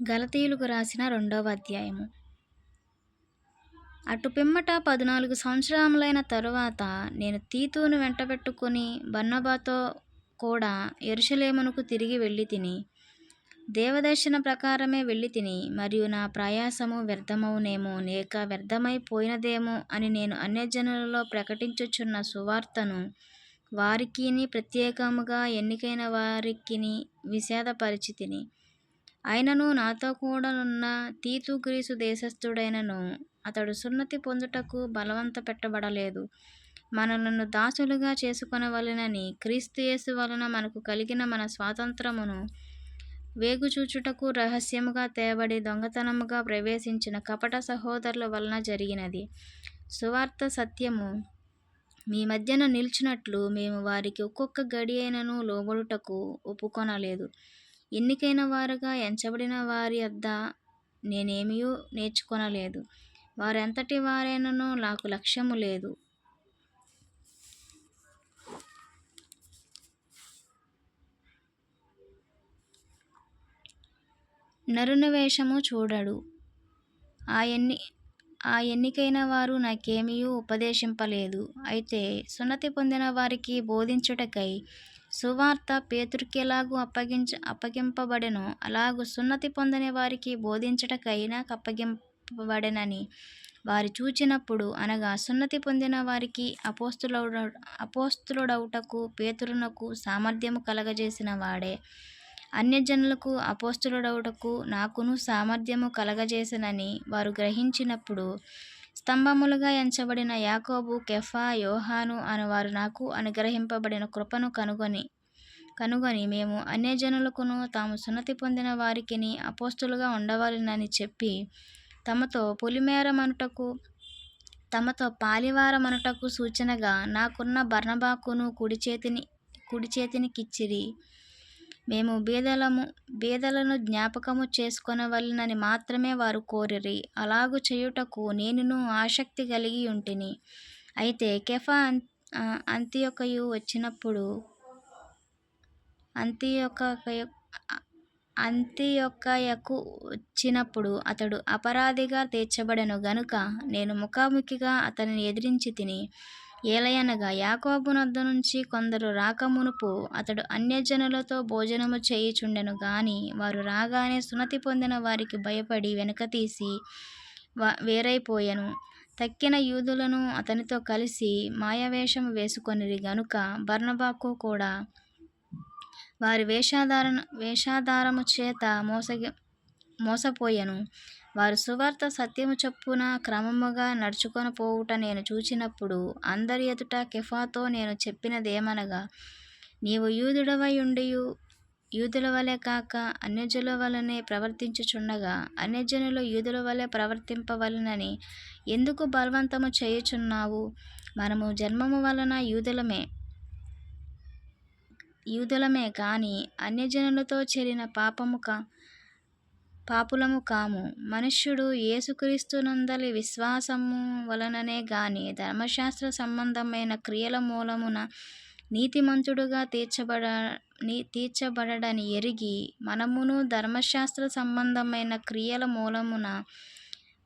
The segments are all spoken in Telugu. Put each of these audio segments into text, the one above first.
గలతీయులకు రాసిన 2వ అధ్యాయము. అటుపిమ్మట 14 సంవత్సరములైన తరువాత నేను తీతును వెంటబెట్టుకొని బర్నబాతో కూడా యెరూషలేమునకు తిరిగి వెళ్ళితిని. దేవదర్శన ప్రకారమే వెళ్ళితిని. మరియు నా ప్రయాసము వ్యర్థమవునేమో లేక వ్యర్థమై పోయినదేమో అని నేను అన్యజనులలో ప్రకటించుచున్న సువార్తను వారికిని ప్రత్యేకముగా ఎన్నికైన వారికిని విశదపరచితిని. అయినను నాతో కూడానున్న తీతు గ్రీసు దేశస్థుడైనను అతడు సున్నతి పొందుటకు బలవంత పెట్టబడలేదు. మనలను దాసులుగా చేసుకొనవలెనని క్రీస్తు యేసు వలన మనకు కలిగిన మన స్వాతంత్రమును వేగుచూచుటకు రహస్యముగా తేబడి దొంగతనముగా ప్రవేశించిన కపట సహోదరుల వలన జరిగినది. సువార్త సత్యము మీ మధ్యన నిలిచినట్లు మేము వారికి ఒక్కొక్క గడియైనను లోబడుటకు ఒప్పుకొనలేదు. ఎన్నికైన వారుగా ఎంచబడిన వారి యొద్ద నేనేమియూ నేర్చుకొనలేదు. వారెంతటి వారైనను నాకు లక్ష్యము లేదు. నరుని వేషము చూడడు. ఆ ఎన్నికైన వారు నాకేమియూ ఉపదేశింపలేదు. అయితే సున్నతి పొందిన వారికి బోధించుటకై సువార్త పేతురుకెలాగూ అప్పగింపబడెనో అలాగు సున్నతి పొందని వారికి బోధించుటకై నాకు అప్పగింపబడెనని వారు చూచినప్పుడు, అనగా సున్నతి పొందిన వారికి అపోస్తలుడవుటకు పేతురునకు సామర్థ్యము కలగజేసిన వాడే, అన్యజనులకు అపోస్తలుడవుటకు నాకును సామర్థ్యము కలగజేసెనని వారు గ్రహించినప్పుడు, స్తంభములుగా ఎంచబడిన యాకోబు, కేఫా, యోహాను అనువారు నాకు అనుగ్రహింపబడిన కృపను కనుగొని మేము అన్యజనులకును తాము సున్నతి పొందిన వారికిని అపోస్తలుగా ఉండవలెనని చెప్పి తమతో పాలివారమనుటకు సూచనగా నాకున్న బర్నబాకును కుడి చేతినికిచ్చిరి. మేము బీదలను జ్ఞాపకము చేసుకొనవలెనని మాత్రమే వారు కోరిరి. అలాగు చేయుటకు నేనును ఆసక్తి కలిగి ఉంటిని. అయితే కేఫా అంతియొక్కయకు వచ్చినప్పుడు అతడు అపరాధిగా తీర్చబడెను గనుక నేను ముఖాముఖిగా అతనిని ఎదిరించి తిని. ఏలయనగా యాకోబు నొద్ద నుంచి కొందరు రాకమునుపు అతడు అన్యజనులతో భోజనము చేయుచుండెను గాని వారు రాగానే సున్నతి పొందిన వారికి భయపడి వెనుకతీసి వేరైపోయెను. తక్కిన యూదులను అతనితో కలిసి మాయవేషము వేసుకొనిరి గనుక బర్నబాకు కూడా వారి వేషధారము చేత మోసపోయెను. వారు సువార్త సత్యము చొప్పున క్రమముగా నడుచుకొనపోవుట నేను చూచినప్పుడు అందరి ఎదుట కేఫాతో నేను చెప్పినదేమనగా, నీవు యూదుడవై ఉండియు యూదుల వలె కాక అన్యజనుల వలెనే ప్రవర్తించుచుండగా అన్యజనులు యూదుల వలె ప్రవర్తింపవలెనని ఎందుకు బలవంతము చేయుచున్నావు? మనము జన్మము వలన యూదులమే కాని అన్యజనులతో చేరిన పాపులము కాము. మనుష్యుడు యేసుక్రీస్తునందలి విశ్వాసము వలననే గాని ధర్మశాస్త్ర సంబంధమైన క్రియల మూలమున నీతిమంతుడుగా తీర్చబడడని ఎరిగి, మనమును ధర్మశాస్త్ర సంబంధమైన క్రియల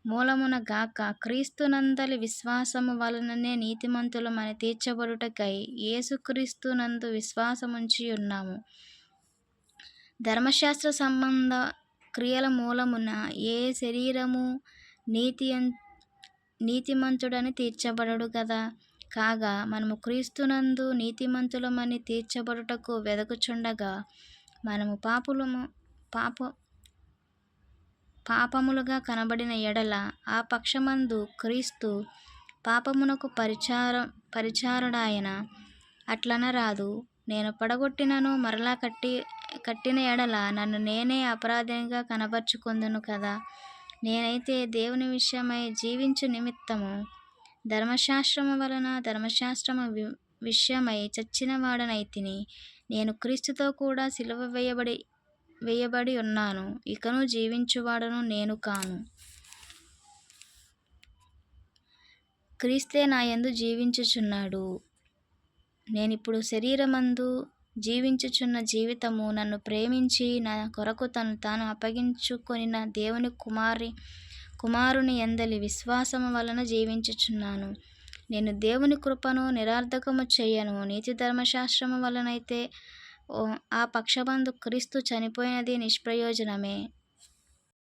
మూలమున గాక క్రీస్తునందలి విశ్వాసము వలననే నీతిమంతులమని తీర్చబడుటకై యేసుక్రీస్తునందు విశ్వాసముంచి ఉన్నాము. ధర్మశాస్త్ర సంబంధ క్రియల మూలమున ఏ శరీరము నీతిమంతుడని తీర్చబడడు కదా. కాగా మనము క్రీస్తునందు నీతిమంతులమని తీర్చబడుటకు వెదకుచుండగా మనము పాపములుగా కనబడిన ఎడల ఆ పక్షమందు క్రీస్తు పాపమునకు పరిచారడాయన. అట్లనరాదు. నేను పడగొట్టినను మరలా కట్టిన ఎడల నన్ను నేనే అపరాధినిగా కనపరుచుకొందును కదా. నేనైతే దేవుని విషయమై జీవించు నిమిత్తము ధర్మశాస్త్రము వలన ధర్మశాస్త్రము విషయమై చచ్చిన వాడనైతిని. నేను క్రీస్తుతో కూడా సిలువ వేయబడి ఉన్నాను. ఇకను జీవించువాడను నేను కాను, క్రీస్తే నాయందు జీవించుచున్నాడు. నేనిప్పుడు శరీరమందు జీవించుచున్న జీవితము నన్ను ప్రేమించి నా కొరకు తను తాను అప్పగించుకొనిన దేవుని కుమారుని యందలి విశ్వాసము వలన జీవించుచున్నాను. నేను దేవుని కృపను నిరర్థకము చేయను. నీతి ధర్మశాస్త్రము వలనైతే ఆ పక్షమందు క్రీస్తు చనిపోయినది నిష్ప్రయోజనమే.